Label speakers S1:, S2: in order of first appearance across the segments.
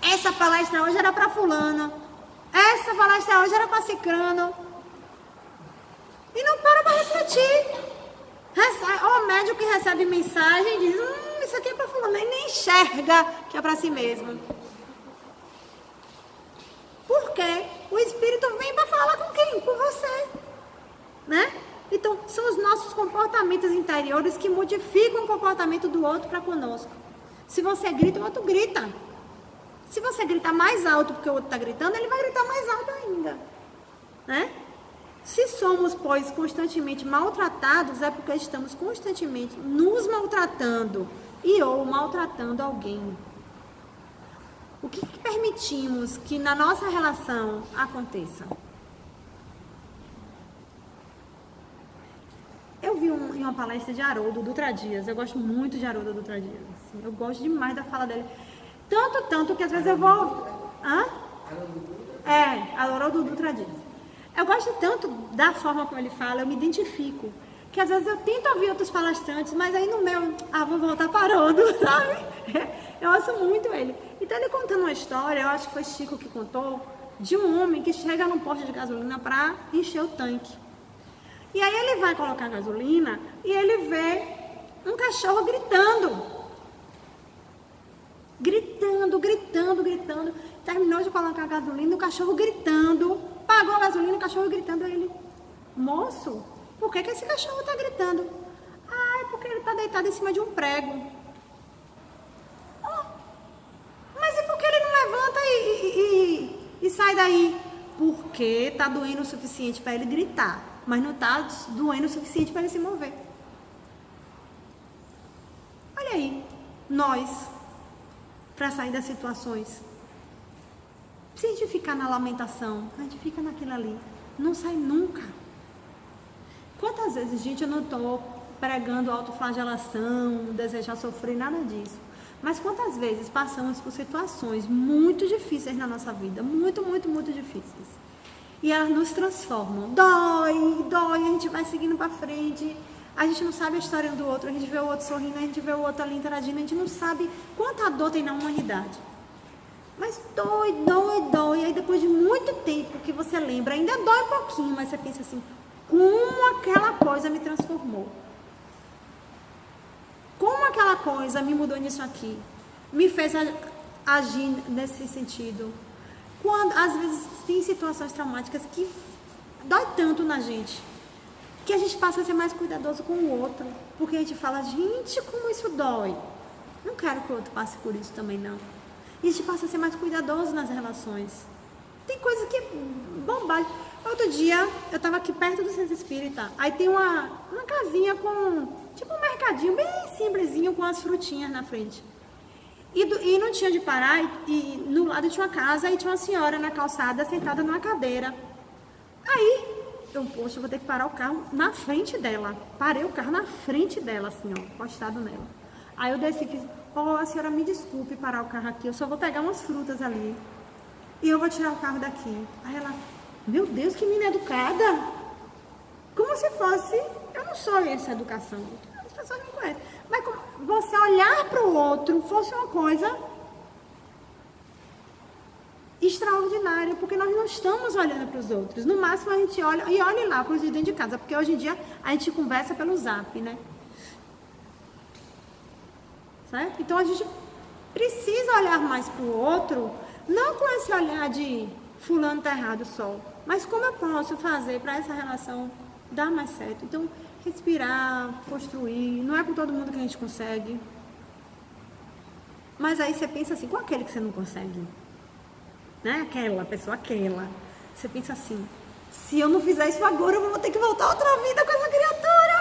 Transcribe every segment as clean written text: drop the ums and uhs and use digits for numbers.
S1: essa palestra hoje era para fulano, essa palestra hoje era para cicrano. E não para refletir. O médico que recebe mensagem diz, isso aqui é para fulano, e nem enxerga que é para si mesmo. Por quê? O Espírito vem para falar com quem? Com você. Né? Então, são os nossos comportamentos interiores que modificam o comportamento do outro para conosco. Se você grita, o outro grita. Se você gritar mais alto porque o outro está gritando, ele vai gritar mais alto ainda. Né? Se somos, pois, constantemente maltratados, é porque estamos constantemente nos maltratando e ou maltratando alguém. O que permitimos que na nossa relação aconteça? Eu vi em uma palestra de Haroldo Dutra Dias, eu gosto muito de Haroldo Dutra Dias, assim, eu gosto demais da fala dele. Tanto que às vezes eu vou... Haroldo Dutra Dias. Eu gosto tanto da forma como ele fala, eu me identifico, que às vezes eu tento ouvir outros palestrantes, mas aí no meu, vou voltar para Haroldo, sabe? Eu ouço muito ele. Então ele contando uma história, eu acho que foi Chico que contou, de um homem que chega num posto de gasolina para encher o tanque. E aí ele vai colocar gasolina e ele vê um cachorro gritando. Gritando. Terminou de colocar a gasolina, o cachorro gritando. Pagou a gasolina, o cachorro gritando. Aí ele, moço, por que esse cachorro está gritando? É porque ele está deitado em cima de um prego. Mas e por que ele não levanta e sai daí? Porque está doendo o suficiente para ele gritar, mas não está doendo o suficiente para ele se mover. Olha aí, nós, para sair das situações, se a gente ficar na lamentação, a gente fica naquilo ali, não sai nunca. Quantas vezes, gente, eu não estou pregando autoflagelação, desejar sofrer, nada disso. Mas quantas vezes passamos por situações muito difíceis na nossa vida, muito difíceis. E elas nos transformam. Dói, a gente vai seguindo para frente. A gente não sabe a história do outro, a gente vê o outro sorrindo, a gente vê o outro ali interagindo, a gente não sabe quanta dor tem na humanidade. Mas dói. E aí depois de muito tempo que você lembra, ainda dói um pouquinho, mas você pensa assim, como aquela coisa me transformou. Como aquela coisa me mudou nisso aqui. Me fez agir nesse sentido. Quando, às vezes, tem situações traumáticas que dói tanto na gente, que a gente passa a ser mais cuidadoso com o outro. Porque a gente fala, gente, como isso dói. Não quero que o outro passe por isso também, não. E a gente passa a ser mais cuidadoso nas relações. Tem coisa que é bobagem. Outro dia, eu estava aqui perto do centro espírita. Aí tem uma casinha com, tipo um mercadinho bem simplesinho, com as frutinhas na frente. E não tinha de parar, e no lado tinha uma casa, e tinha uma senhora na calçada, sentada numa cadeira. Aí, poxa, eu vou ter que parar o carro na frente dela. Parei o carro na frente dela, assim, ó, postado nela. Aí eu desci e fiz, a senhora me desculpe parar o carro aqui, eu só vou pegar umas frutas ali. E eu vou tirar o carro daqui. Aí ela, meu Deus, que menina educada. Como se fosse, eu não sou essa educação, as pessoas me conhecem. Mas como você olhar para o outro fosse uma coisa extraordinária, porque nós não estamos olhando para os outros. No máximo a gente olha, e olhe lá para os de dentro de casa, porque hoje em dia a gente conversa pelo Zap, né? Certo? Então a gente precisa olhar mais para o outro, não com esse olhar de fulano tá errado só, mas como eu posso fazer para essa relação dar mais certo. Então, respirar, construir, não é com todo mundo que a gente consegue. Mas aí você pensa assim, com aquele que você não consegue, né? Aquela. Você pensa assim, se eu não fizer isso agora, eu vou ter que voltar outra vida com essa criatura.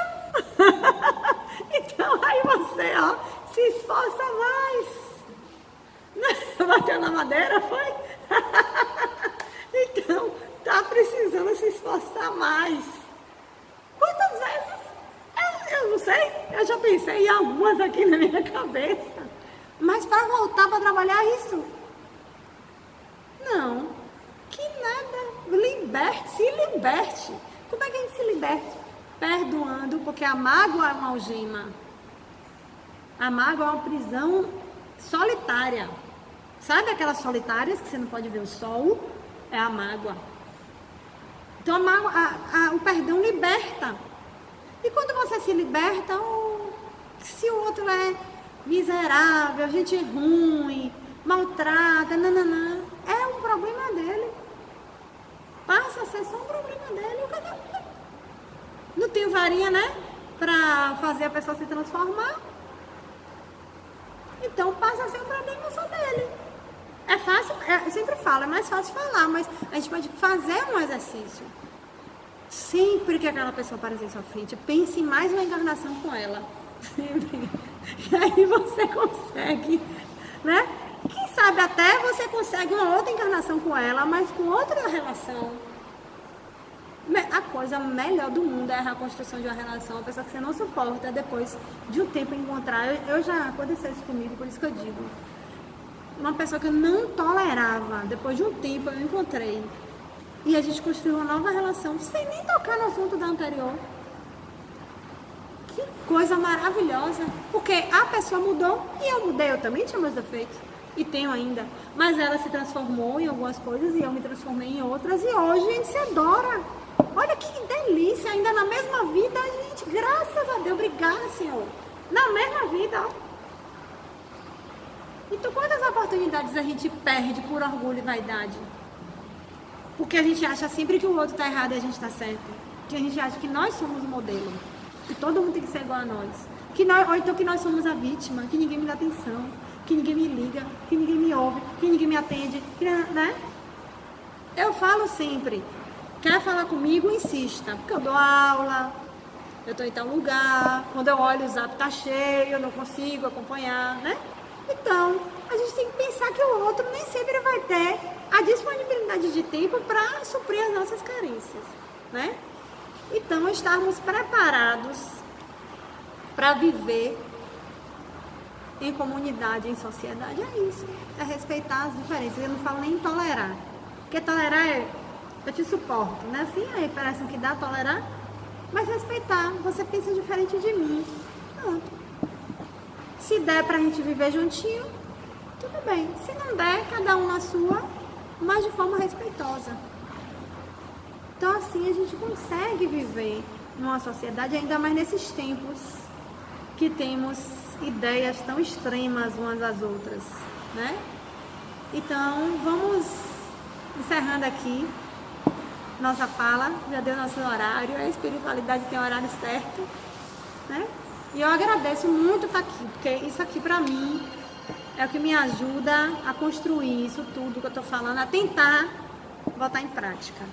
S1: Então aí você, se esforça mais. Bateu na madeira, foi? Então, tá precisando se esforçar mais. Quantas vezes? Eu não sei, eu já pensei em algumas aqui na minha cabeça. Mas para voltar para trabalhar isso? Não. Que nada. Se liberte. Como é que a gente se liberte? Perdoando, porque a mágoa é uma algema. A mágoa é uma prisão solitária. Sabe aquelas solitárias que você não pode ver o sol? É a mágoa. Então, o perdão liberta. E quando você se liberta, se o outro é miserável, gente ruim, maltrata, nananã, é um problema dele. Passa a ser só um problema dele. Não tem varinha, né? Pra fazer a pessoa se transformar. Então passa a ser um problema só dele. É fácil, eu sempre falo, é mais fácil falar, mas a gente pode fazer um exercício. Sempre que aquela pessoa aparecer em sua frente, pense em mais uma encarnação com ela. Sempre. E aí você consegue, né? Quem sabe até você consegue uma outra encarnação com ela, mas com outra relação. A coisa melhor do mundo é a reconstrução de uma relação, uma pessoa que você não suporta, depois de um tempo encontrar. Eu já aconteceu isso comigo, por isso que eu digo. Uma pessoa que eu não tolerava, depois de um tempo eu encontrei. E a gente construiu uma nova relação, sem nem tocar no assunto da anterior. Que coisa maravilhosa. Porque a pessoa mudou e eu mudei. Eu também tinha meus defeitos. E tenho ainda. Mas ela se transformou em algumas coisas e eu me transformei em outras. E hoje a gente se adora. Olha que delícia. Ainda na mesma vida, gente. Graças a Deus. Obrigada, Senhor. Na mesma vida, ó. Então, quantas oportunidades a gente perde por orgulho e vaidade? Porque a gente acha sempre que o outro está errado e a gente está certo. Que a gente acha que nós somos o modelo. Que todo mundo tem que ser igual a nós. Ou então que nós somos a vítima. Que ninguém me dá atenção. Que ninguém me liga. Que ninguém me ouve. Que ninguém me atende. Né? Eu falo sempre. Quer falar comigo? Insista. Porque eu dou aula. Eu estou em tal lugar. Quando eu olho o zap está cheio. Eu não consigo acompanhar. Né? Então, a gente tem que pensar que o outro nem sempre vai ter a disponibilidade de tempo para suprir as nossas carências, né? Então, estarmos preparados para viver em comunidade, em sociedade, é isso. É respeitar as diferenças. Eu não falo nem em tolerar. Porque tolerar é, eu te suporto, né? Assim, aí parece que dá tolerar. Mas respeitar, você pensa diferente de mim. Pronto. Se der pra gente viver juntinho, tudo bem. Se não der, cada um na sua, mas de forma respeitosa. Então assim a gente consegue viver numa sociedade, ainda mais nesses tempos que temos ideias tão extremas umas às outras, né? Então vamos encerrando aqui nossa fala, já deu nosso horário, a espiritualidade tem horário certo, né? E eu agradeço muito estar aqui, porque isso aqui pra mim é o que me ajuda a construir isso tudo que eu tô falando, a tentar botar em prática.